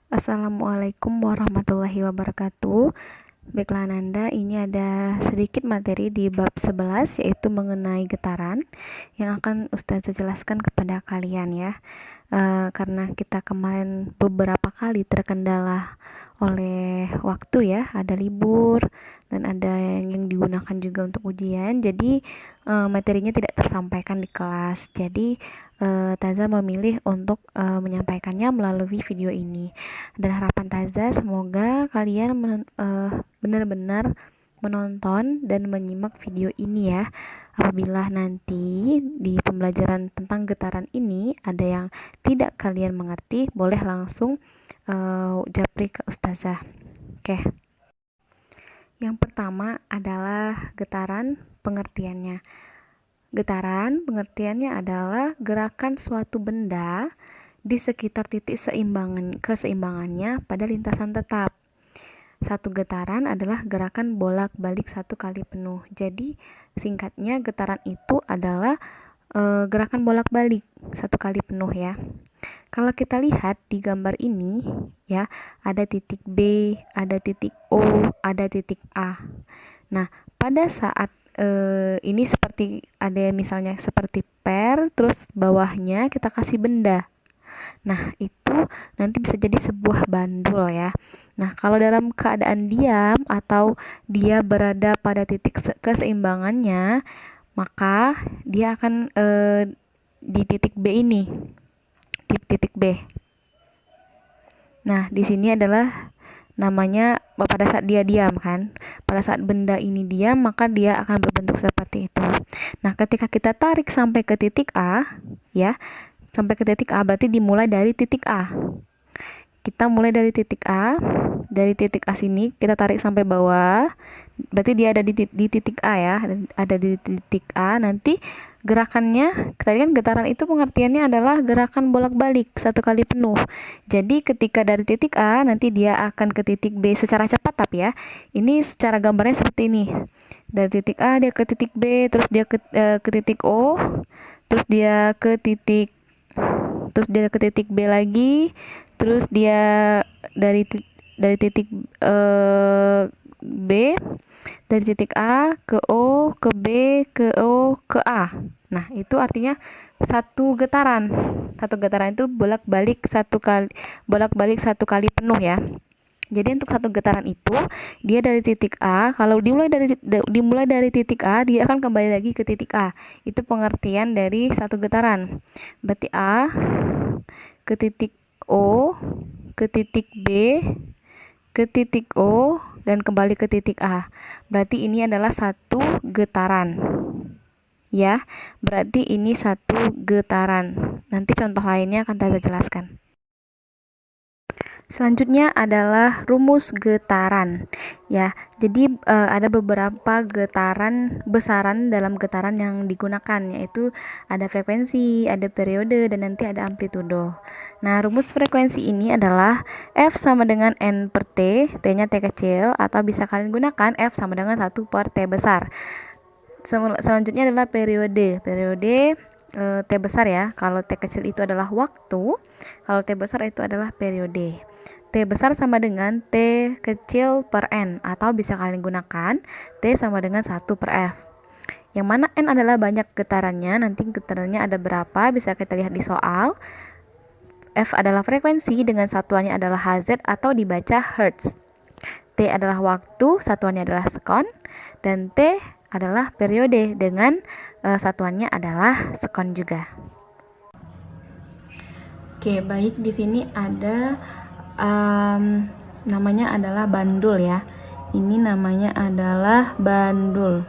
Assalamualaikum warahmatullahi wabarakatuh. Baiklah Nanda, ini ada sedikit materi di bab 11 yaitu mengenai getaran yang akan Ustazah jelaskan kepada kalian ya. Karena kita kemarin beberapa kali terkendala oleh waktu ya, ada libur dan ada yang digunakan juga untuk ujian, jadi materinya tidak tersampaikan di kelas. Jadi Taza memilih untuk menyampaikannya melalui video ini, dan harapan Taza semoga kalian benar-benar menonton dan menyimak video ini ya. Apabila nanti di pembelajaran tentang getaran ini ada yang tidak kalian mengerti, boleh langsung japri ke Ustazah. Oke. Yang pertama adalah getaran pengertiannya. Getaran pengertiannya adalah gerakan suatu benda di sekitar titik keseimbangannya pada lintasan tetap. Satu getaran adalah gerakan bolak-balik satu kali penuh. Jadi singkatnya getaran itu adalah gerakan bolak-balik satu kali penuh ya. Kalau kita lihat di gambar ini ya, ada titik B, ada titik O, ada titik A. Nah, pada saat ini seperti ada misalnya seperti terus bawahnya kita kasih benda. Nah, itu nanti bisa jadi sebuah bandul ya. Nah, kalau dalam keadaan diam atau dia berada pada titik keseimbangannya, maka dia akan di titik B ini, di titik B. Nah, di sini adalah namanya pada saat dia diam kan. Pada saat benda ini diam, maka dia akan berbentuk seperti itu. Nah, ketika kita tarik sampai ke titik A, ya, sampai ke titik A berarti dimulai dari titik A. Kita mulai dari titik A, dari titik A sini kita tarik sampai bawah, berarti dia ada di titik A ya, ada di titik A. Nanti gerakannya, tadi kan getaran itu pengertiannya adalah gerakan bolak-balik satu kali penuh. Jadi ketika dari titik A nanti dia akan ke titik B secara cepat, tapi ya ini secara gambarnya seperti ini. Dari titik A dia ke titik B, terus dia ke titik O, terus dia ke titik B lagi, terus dia dari titik B, dari titik A ke O, ke B, ke O, ke A. Nah, itu artinya satu getaran. Satu getaran itu bolak-balik satu kali penuh ya. Jadi untuk satu getaran itu dia dari titik A, kalau dimulai dari titik A, dia akan kembali lagi ke titik A. Itu pengertian dari satu getaran. Berarti A ke titik O, ke titik B, ke titik O, dan kembali ke titik A. Berarti ini adalah satu getaran. Ya, berarti ini satu getaran. Nanti contoh lainnya akan saya jelaskan. Selanjutnya adalah rumus getaran. Ya, jadi ada beberapa getaran besaran dalam getaran yang digunakan, yaitu ada frekuensi, ada periode, dan nanti ada amplitudo. Nah, rumus frekuensi ini adalah F sama dengan N per T, T-nya T kecil, atau bisa kalian gunakan F sama dengan 1 per T besar. Selanjutnya adalah periode. Periode T besar ya, kalau T kecil itu adalah waktu, kalau T besar itu adalah periode. T besar sama dengan T kecil per N, atau bisa kalian gunakan T sama dengan 1 per F. Yang mana N adalah banyak getarannya, nanti getarannya ada berapa bisa kita lihat di soal. F adalah frekuensi dengan satuannya adalah Hz atau dibaca Hertz. T adalah waktu, satuannya adalah sekon, dan T adalah periode dengan satuannya adalah sekon juga. Oke, baik, di sini ada namanya adalah bandul ya. Ini namanya adalah bandul.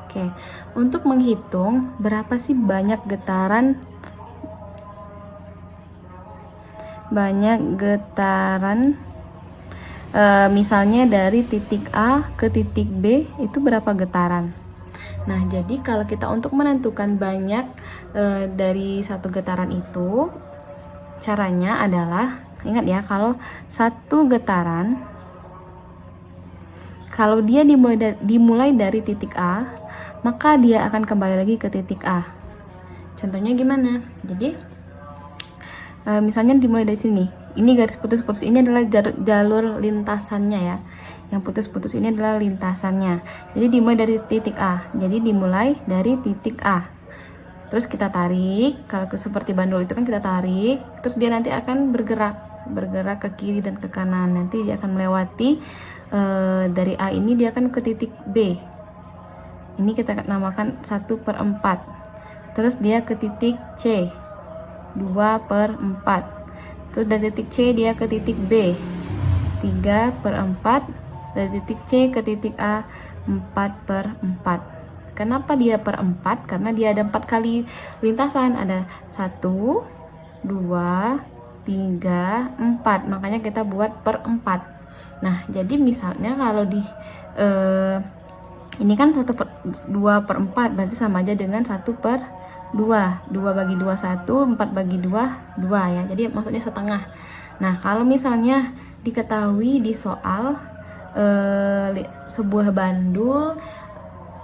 Oke, untuk menghitung berapa sih banyak getaran misalnya dari titik A ke titik B itu berapa getaran. Nah, jadi kalau kita untuk menentukan banyak dari satu getaran itu, caranya adalah, ingat ya, kalau satu getaran, kalau dia dimulai dari titik A, maka dia akan kembali lagi ke titik A. Contohnya gimana? Jadi misalnya dimulai dari sini, Ini garis putus-putus ini adalah jalur lintasannya ya. Yang putus-putus ini adalah lintasannya. Jadi dimulai dari titik A. Jadi dimulai dari titik A. Terus kita tarik. Kalau seperti bandul itu kan kita tarik. Terus dia nanti akan bergerak ke kiri dan ke kanan. Nanti dia akan melewati dari A ini dia akan ke titik B. Ini kita namakan 1/4. Terus dia ke titik C 2/4. Terus dari titik C dia ke titik B 3/4. Dari titik C ke titik A 4/4. Kenapa dia per 4? Karena dia ada 4 kali lintasan. Ada 1, 2, 3, 4. Makanya kita buat per 4. Nah, jadi misalnya kalau di ini kan 2/4 berarti sama aja dengan 1/2. 2 bagi 2 1, 4 bagi 2 2 ya. Jadi maksudnya setengah. Nah, kalau misalnya diketahui di soal sebuah bandul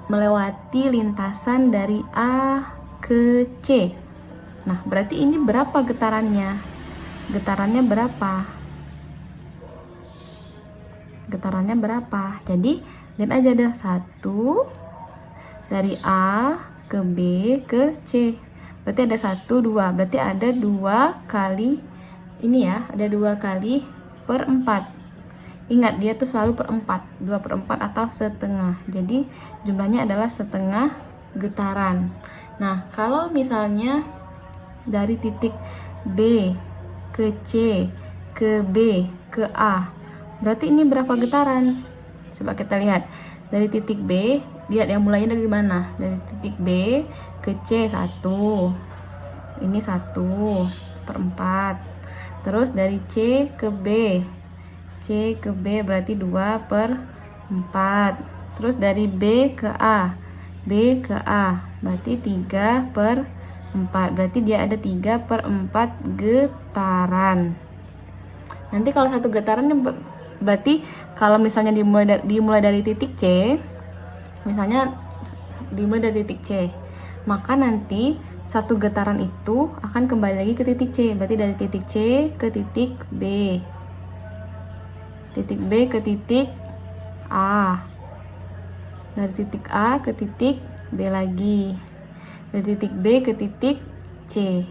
melewati lintasan dari A ke C. Nah, berarti ini berapa getarannya? Getarannya berapa? Getarannya berapa? Jadi, lihat aja ada 1 dari A ke B ke C. Berarti ada 1, 2. Berarti ada 2 kali ini ya, ada 2 kali per 4. Ingat, dia tuh selalu per 4, 2/4 atau setengah. Jadi jumlahnya adalah setengah getaran. Nah, kalau misalnya dari titik B ke C ke B ke A, berarti ini berapa getaran? Coba kita lihat. Dari titik B, lihat yang mulainya dari mana? Dari titik B ke C 1. Ini 1/4. Terus dari C ke B. C ke B berarti 2/4. Terus dari B ke A. B ke A berarti 3/4. Berarti dia ada 3/4 getaran. Nanti kalau satu getaran berarti kalau misalnya dimulai dari titik C, misalnya dimulai dari titik C, maka nanti satu getaran itu akan kembali lagi ke titik C. Berarti dari titik C ke titik B, titik B ke titik A, dari titik A ke titik B lagi, dari titik B ke titik C.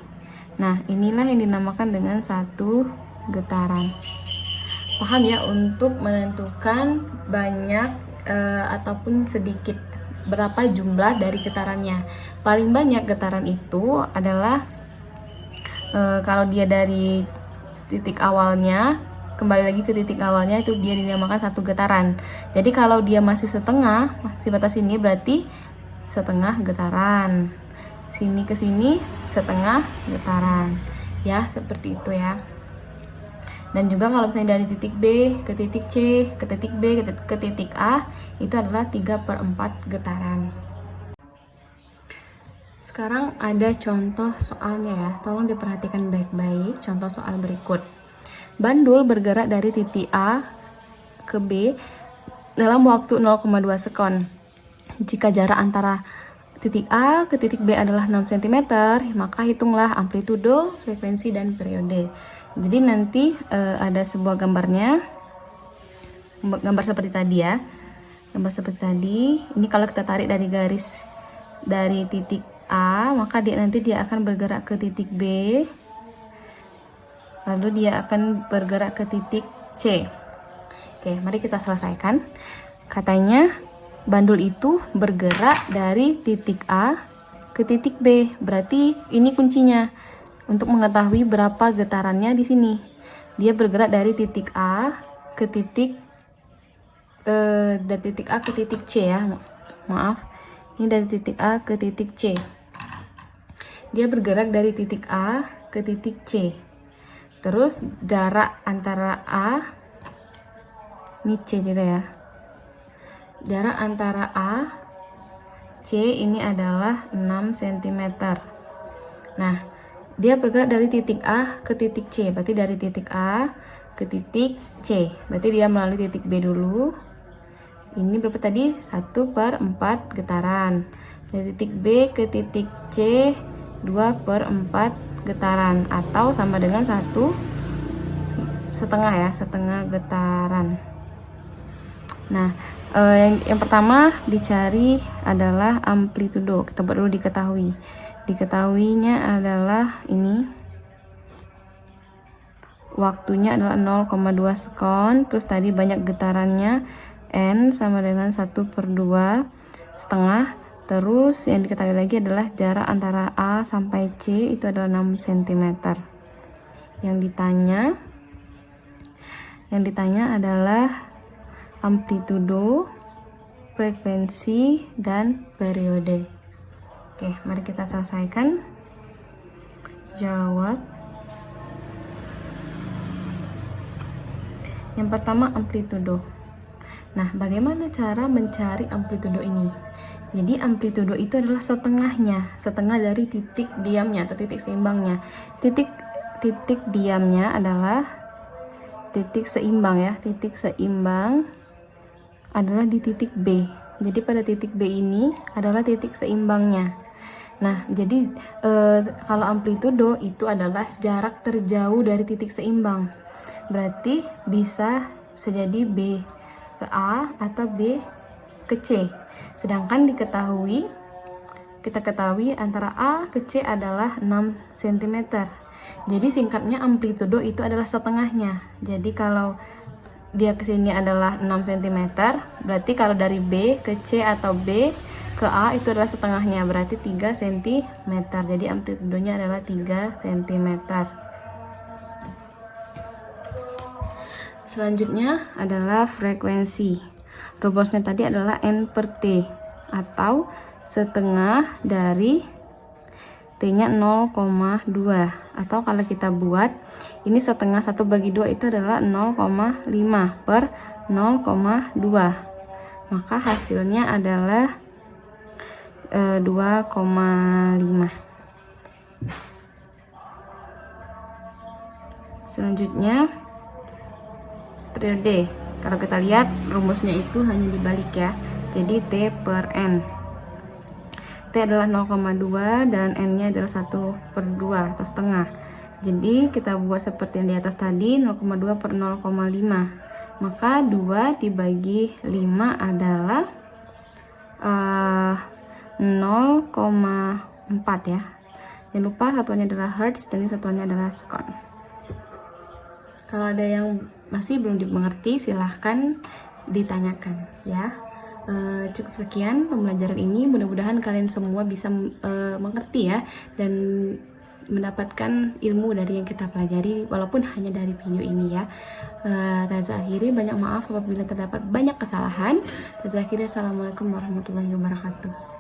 Nah, inilah yang dinamakan dengan satu getaran. Paham ya, untuk menentukan banyak ataupun sedikit berapa jumlah dari getarannya. Paling banyak getaran itu adalah kalau dia dari titik awalnya kembali lagi ke titik awalnya, itu dia dinamakan satu getaran. Jadi kalau dia masih setengah, masih batas ini, berarti setengah getaran. Sini ke sini setengah getaran. Ya, seperti itu ya. Dan juga kalau misalnya dari titik B ke titik C, ke titik B, ke titik A, itu adalah 3/4 getaran. Sekarang ada contoh soalnya ya, tolong diperhatikan baik-baik contoh soal berikut. Bandul bergerak dari titik A ke B dalam waktu 0,2 sekon. Jika jarak antara titik A ke titik B adalah 6 cm, maka hitunglah amplitudo, frekuensi, dan periode. Jadi nanti ada sebuah gambarnya, gambar seperti tadi ya, gambar seperti tadi. Ini kalau kita tarik dari garis dari titik A, maka nanti dia akan bergerak ke titik B, lalu dia akan bergerak ke titik C. Oke, mari kita selesaikan. Katanya bandul itu bergerak dari titik A ke titik B, berarti ini kuncinya. Untuk mengetahui berapa getarannya di sini, dia bergerak dari titik A ke titik dari titik A ke titik C ya. Maaf, ini dari titik A ke titik C. Dia bergerak dari titik A ke titik C. Terus jarak antara A, ini C juga ya. Jarak antara A, C ini adalah 6 cm. Nah, dia bergerak dari titik A ke titik C, berarti dari titik A ke titik C, berarti dia melalui titik B dulu. Ini berapa tadi? 1/4 getaran. Dari titik B ke titik C 2/4 getaran, atau sama dengan 1 setengah ya, setengah getaran. Nah, yang pertama dicari adalah amplitudo. Kita perlu diketahui. Diketahuinya adalah ini. Waktunya adalah 0,2 sekon. Terus tadi banyak getarannya, N sama dengan 1/2 setengah. Terus yang diketahui lagi adalah jarak antara A sampai C itu adalah 6 cm. Yang ditanya adalah amplitudo, frekuensi, dan periode. Oke, mari kita selesaikan. Jawab. Yang pertama amplitudo. Nah, bagaimana cara mencari amplitudo ini? Jadi amplitudo itu adalah setengahnya, setengah dari titik diamnya atau titik seimbangnya. Titik diamnya adalah titik seimbang ya. Titik seimbang adalah di titik B. Jadi pada titik B ini adalah titik seimbangnya. Nah, jadi kalau amplitudo itu adalah jarak terjauh dari titik seimbang. Berarti bisa jadi B ke A atau B ke C. Sedangkan kita ketahui antara A ke C adalah 6 cm. Jadi singkatnya amplitudo itu adalah setengahnya. Jadi kalau dia ke sini adalah 6 cm, berarti kalau dari B ke C atau B ke A itu adalah setengahnya, berarti 3 cm. Jadi amplitudonya adalah 3 cm. Selanjutnya adalah frekuensi. Rumusnya tadi adalah N/T atau setengah dari T-nya 0,2, atau kalau kita buat ini setengah 1/2 itu adalah 0,5 per 0,2, maka hasilnya adalah 2,5. Selanjutnya periode. Kalau kita lihat rumusnya itu hanya dibalik ya, jadi T/N. T adalah 0,2 dan N-nya adalah 1/2 atau setengah. Jadi kita buat seperti yang di atas tadi, 0,2 per 0,5. Maka 2 dibagi 5 adalah 0,4 ya. Jangan lupa satuannya adalah hertz dan satuannya adalah sekon. Kalau ada yang masih belum dimengerti, silahkan ditanyakan ya. Cukup sekian pembelajaran ini, mudah-mudahan kalian semua bisa mengerti ya dan mendapatkan ilmu dari yang kita pelajari walaupun hanya dari video ini ya. Taza akhiri, banyak maaf apabila terdapat banyak kesalahan. Taza akhiri, assalamualaikum warahmatullahi wabarakatuh.